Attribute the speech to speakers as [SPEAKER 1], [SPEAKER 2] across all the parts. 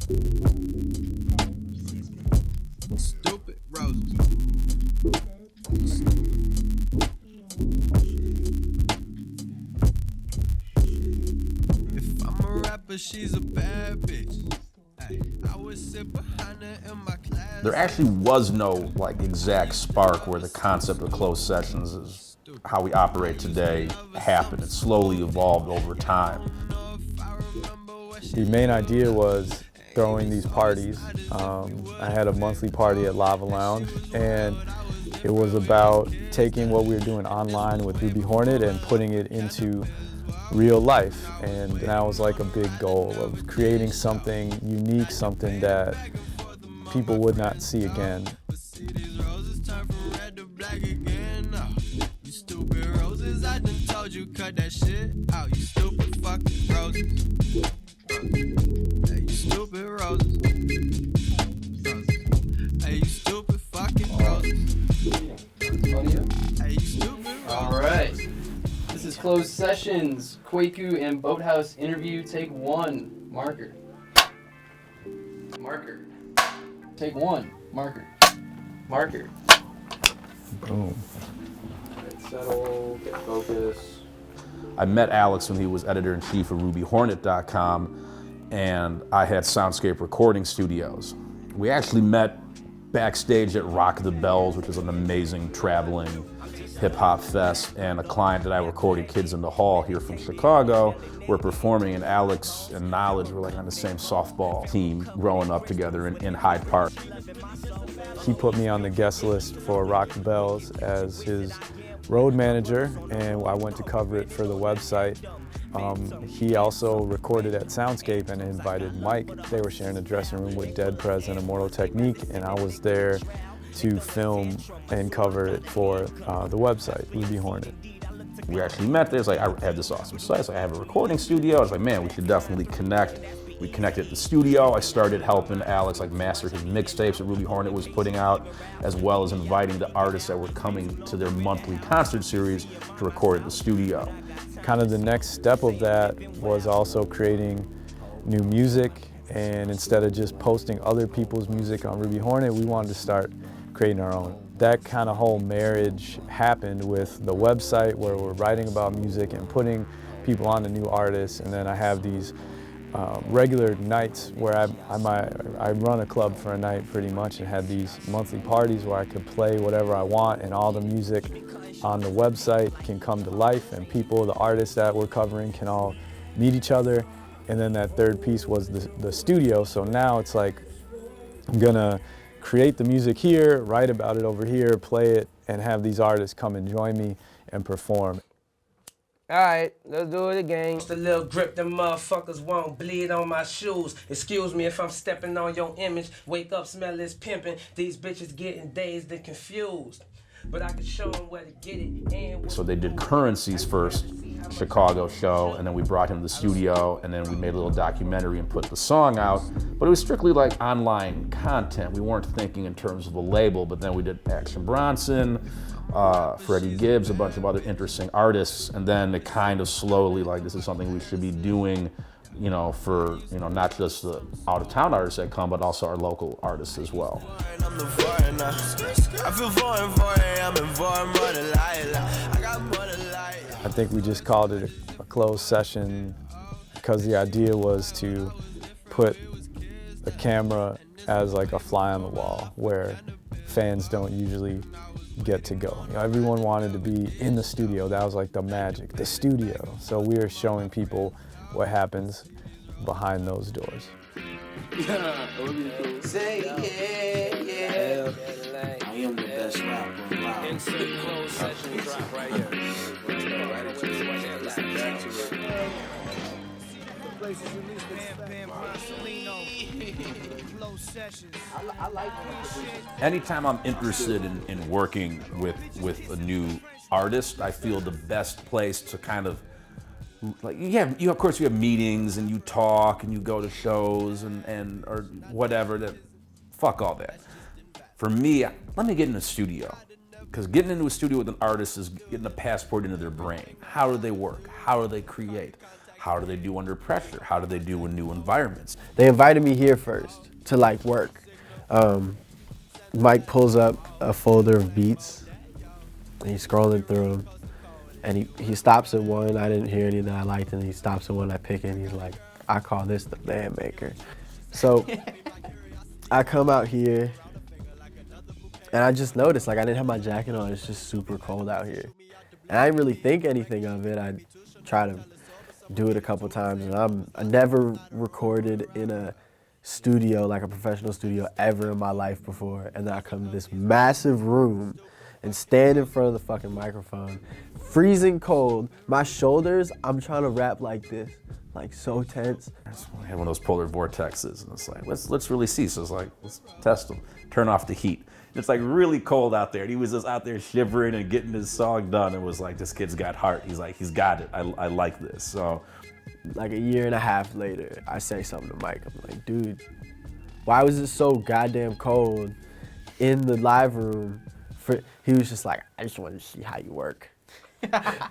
[SPEAKER 1] Stupid roses. If I'm a rapper, she's a bad bitch. Ay, I would sit behind her in my class.
[SPEAKER 2] There actually was no like exact spark where the concept of closed sessions is how we operate today happened. It slowly evolved over time.
[SPEAKER 3] The main idea was throwing these parties. I had a monthly party at Lava Lounge, and it was about taking what we were doing online with Ruby Hornet and putting it into real life. And that was like a big goal of creating something unique, something that people would not see again.
[SPEAKER 1] I done told you cut that shit out, you stupid fucking roses. Hey, you stupid roses. Hey, you stupid fucking roses. Hey, you stupid roses.
[SPEAKER 4] All right. This is Closed Sessions, Kweku and Boathouse interview, take one, marker. Marker. Take one, marker. Marker.
[SPEAKER 3] Boom.
[SPEAKER 4] Settle, get focus.
[SPEAKER 2] I met Alex when he was editor-in-chief of RubyHornet.com, and I had Soundscape Recording Studios. We actually met backstage at Rock the Bells, which is an amazing traveling hip-hop fest, and a client that I recorded, Kids in the Hall, here from Chicago, were performing, and Alex and Knowledge were like on the same softball team growing up together in Hyde Park.
[SPEAKER 3] He put me on the guest list for Rock the Bells as his road manager, and I went to cover it for the website. He also recorded at Soundscape and invited Mike. They were sharing a dressing room with Dead Prez and Immortal Technique, and I was there to film and cover it for the website, Ruby Hornet.
[SPEAKER 2] We actually met there. It's like, I have this awesome site. It's like, I have a recording studio. I was like, man, we should definitely connect. We connected at the studio. I started helping Alex like master his mixtapes that Ruby Hornet was putting out, as well as inviting the artists that were coming to their monthly concert series to record at the studio.
[SPEAKER 3] Kind of the next step of that was also creating new music, and instead of just posting other people's music on Ruby Hornet, we wanted to start creating our own. That kind of whole marriage happened with the website, where we're writing about music and putting people on to new artists, and then I have these regular nights where I run a club for a night pretty much, and had these monthly parties where I could play whatever I want, and all the music on the website can come to life, and people, the artists that we're covering, can all meet each other. And then that third piece was the studio. So now it's like, I'm gonna create the music here, write about it over here, play it, and have these artists come and join me and perform.
[SPEAKER 5] All right, let's do it again. Just a little grip, them motherfuckers won't bleed on my shoes. Excuse me if I'm stepping on your image. Wake up, smell this pimping. These bitches getting dazed and confused. But I can show them where to get it. And
[SPEAKER 2] So they did Currency's first Chicago show, and then we brought him to the studio, and then we made a little documentary and put the song out. But it was strictly like online content. We weren't thinking in terms of a label, but then we did Action Bronson, Freddie Gibbs, a bunch of other interesting artists, and then it kind of slowly, like, this is something we should be doing, you know, for, you know, not just the out-of-town artists that come, but also our local artists as well.
[SPEAKER 3] I think we just called it a closed session because the idea was to put the camera as like a fly on the wall where fans don't usually get to go. You know, everyone wanted to be in the studio. That was like the magic, the studio. So we were showing people what happens behind those doors.
[SPEAKER 5] say yeah, yeah.
[SPEAKER 6] I am the best rapper alive.
[SPEAKER 5] Insert closed session drop right here.
[SPEAKER 2] Anytime I'm interested in working with a new artist, I feel the best place to kind of, like, of course you have meetings and you talk and you go to shows and or whatever, that fuck all that. For me, let me get in a studio, because getting into a studio with an artist is getting a passport into their brain. How do they work? How do they create? How do they do under pressure? How do they do in new environments?
[SPEAKER 7] They invited me here first to like work. Mike pulls up a folder of beats and he's scrolling through them. And he stops at one. I didn't hear any that I liked, and he stops at one I pick it, and he's like, I call this the man maker. So I come out here and I just noticed, like, I didn't have my jacket on. It's just super cold out here. And I didn't really think anything of it. I try to do it a couple times, and I never recorded in a studio, like a professional studio, ever in my life before. And then I come to this massive room and stand in front of the fucking microphone, freezing cold. My shoulders, I'm trying to rap like this, like so tense.
[SPEAKER 2] I had one of those polar vortexes, and it's like, let's really see. So it's like, let's test them. Turn off the heat. It's like really cold out there, and he was just out there shivering and getting his song done. It was like, this kid's got heart. He's like, he's got it. I like this. So,
[SPEAKER 7] like a year and a half later, I say something to Mike. I'm like, dude, why was it so goddamn cold in the live room? He was just like, I just wanted to see how you work. I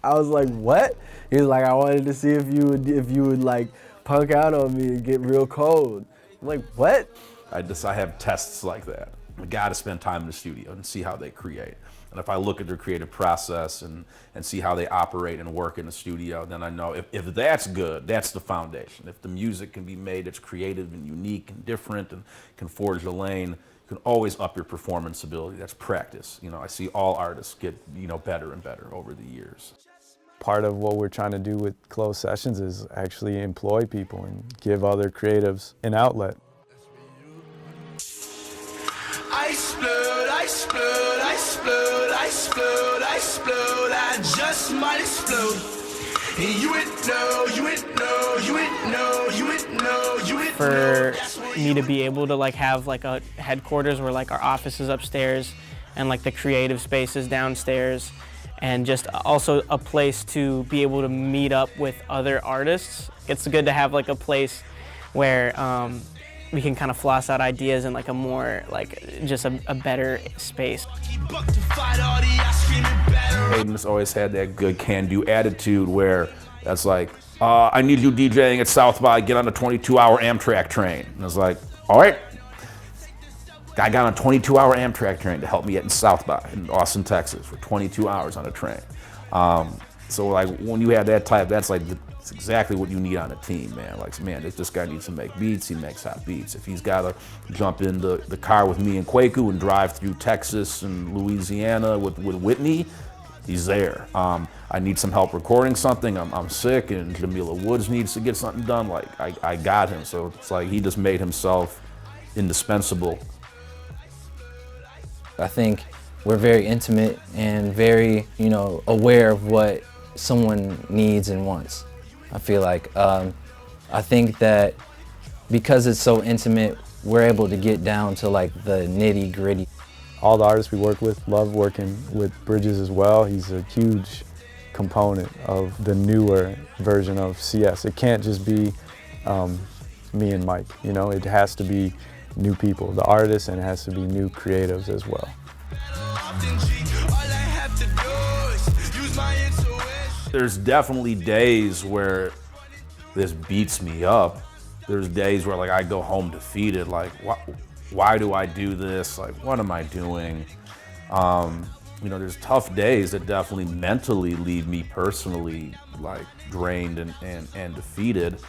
[SPEAKER 7] was like, what? He was like, I wanted to see if you would like punk out on me and get real cold. I'm like, what?
[SPEAKER 2] I have tests like that. I gotta spend time in the studio and see how they create. And if I look at their creative process and see how they operate and work in the studio, then I know if that's good, that's the foundation. If the music can be made, it's creative and unique and different and can forge a lane, you can always up your performance ability. That's practice. You know, I see all artists get, you know, better and better over the years.
[SPEAKER 3] Part of what we're trying to do with closed sessions is actually employ people and give other creatives an outlet.
[SPEAKER 1] I explode, I just might explode. And you would know.
[SPEAKER 8] For me to be able to like have like a headquarters where like our office is upstairs and like the creative space is downstairs, and just also a place to be able to meet up with other artists. It's good to have like a place where we can kind of floss out ideas in like a more, like, just a better space.
[SPEAKER 2] Hayden's always had that good can-do attitude where that's like, I need you DJing at South by, get on a 22-hour Amtrak train. And I was like, all right. I got on a 22-hour Amtrak train to help me get in South by in Austin, Texas for 22 hours on a train. So like when you have that type, that's like, it's exactly what you need on a team, man. Like, man, this guy needs to make beats, he makes hot beats. If he's got to jump in the car with me and Kweku and drive through Texas and Louisiana with Whitney, he's there. I need some help recording something, I'm sick, and Jamila Woods needs to get something done, like, I got him. So it's like he just made himself indispensable.
[SPEAKER 9] I think we're very intimate and very, aware of what someone needs and wants. I feel like, I think that because it's so intimate, we're able to get down to like the nitty gritty.
[SPEAKER 3] All the artists we work with love working with Bridges as well. He's a huge component of the newer version of CS. It can't just be me and Mike, it has to be new people, the artists, and it has to be new creatives as well.
[SPEAKER 2] There's definitely days where this beats me up. There's days where like I go home defeated, like why do I do this? Like, what am I doing? There's tough days that definitely mentally leave me personally like drained and defeated.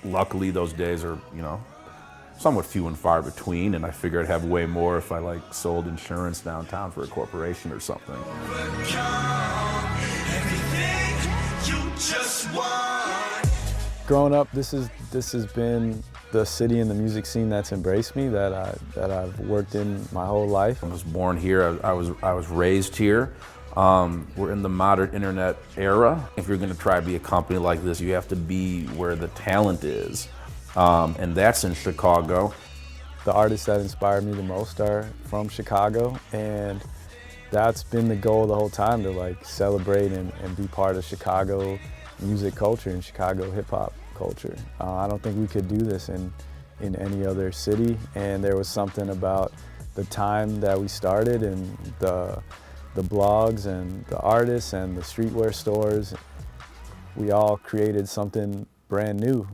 [SPEAKER 2] Luckily those days are, somewhat few and far between, and I figure I'd have way more if I like sold insurance downtown for a corporation or something.
[SPEAKER 3] Growing up, this has been the city and the music scene that's embraced me, that I've worked in my whole life.
[SPEAKER 2] I was born here. I was raised here. We're in the modern internet era. If you're going to try to be a company like this, you have to be where the talent is, and that's in Chicago.
[SPEAKER 3] The artists that inspired me the most are from Chicago, and that's been the goal the whole time, to like celebrate and be part of Chicago music culture and Chicago hip hop culture. I don't think we could do this in any other city, and there was something about the time that we started and the blogs and the artists and the streetwear stores. we all created something brand new.